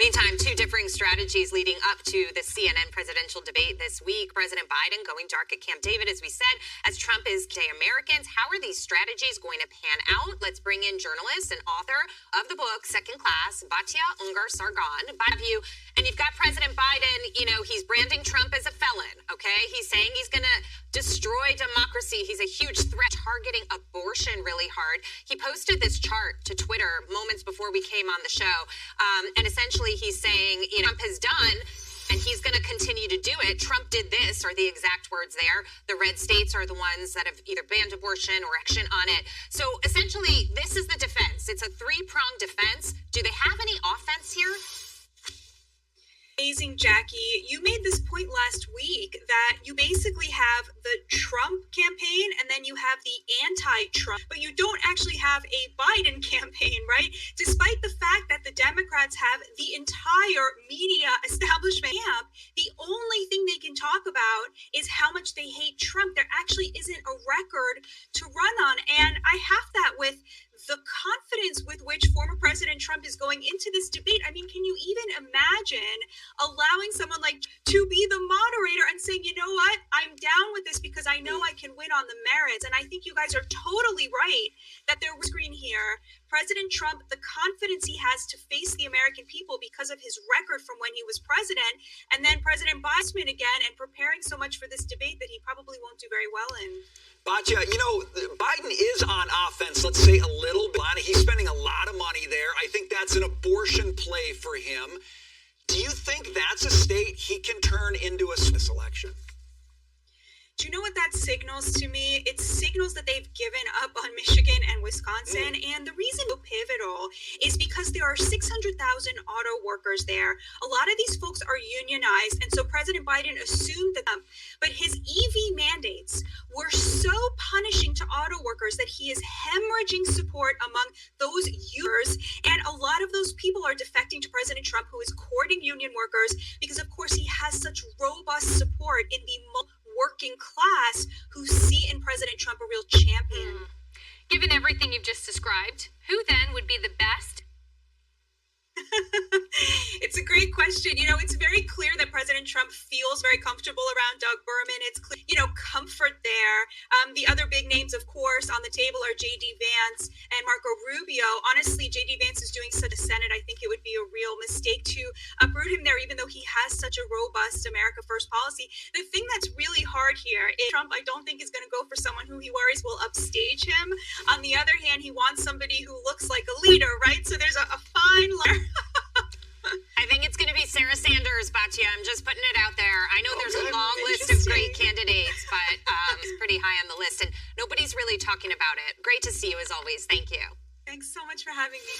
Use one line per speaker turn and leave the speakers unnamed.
Meantime, two differing strategies leading up to the CNN presidential debate this week. President Biden going dark at Camp David, as we said, as Trump is today Americans. How are these strategies going to pan out? Let's bring in journalist and author of the book, Second Class, Batya Ungar-Sargon. And you've got President Biden, he's branding Trump as a felon, okay? He's saying he's going to destroy democracy. He's a huge threat, targeting abortion really hard. He posted this chart to Twitter moments before we came on the show. And essentially he's saying, Trump has done, and he's going to continue to do it. Trump did this, are the exact words there. The red states are the ones that have either banned abortion or action on it. So essentially, this is the defense. It's a three-pronged defense. Do they have any offense here?
Amazing, Jackie. You made this point last week that you basically have the Trump campaign and then you have the anti-Trump, but you don't actually have a Biden campaign, right? Despite the fact that the Democrats have the entire media establishment camp, the only thing they can talk about is how much they hate Trump. There actually isn't a record to run on. And I have that with the confidence with which former President Trump is going into this debate. I mean, can you even imagine allowing someone like to be the moderator and saying, you know what, I'm down with this because I know I can win on the merits. And I think you guys are totally right that there was screen here. President Trump, the confidence he has to face the American people because of his record from when he was president, and then President Biden again and preparing so much for this debate that he probably won't do very well in.
Batya, Biden is on offense, let's say a little bit. He's spending a lot of money there. I think that's an abortion play for him. Do you think that's a state he can turn into a Swiss election?
Do you know what that signals to me? It signals that they've given up on Michigan and Wisconsin. And the reason it's pivotal is because there are 600,000 auto workers there. A lot of these folks are unionized. And so President Biden assumed that, but his EV mandates were so punishing to auto workers that he is hemorrhaging support among those users. And a lot of those people are defecting to President Trump, who is courting union workers because, of course, he has such robust support in the working class who see in President Trump a real champion.
Given everything you've just described, who then would be the best?
It's a great question. It's very clear that President Trump feels very comfortable around Doug Berman. It's clear, comfort there. The other big names, of course, on the table are J.D. Vance and Marco Rubio. Honestly, J.D. Vance is doing such a Senate. I think it would be a real mistake to uproot him there, even though he has such a robust America First policy. The thing that's really hard here is Trump, I don't think, is going to go for someone who he worries will upstage him. On the other hand, he wants somebody who looks like a leader, right? So there's a fine line.
I think it's going to be Sarah Sanders, Batya. I'm just putting it out there. I know there's a long list of great candidates, but it's pretty high on the list, and nobody's really talking about it. Great to see you as always. Thank you.
Thanks so much for having me.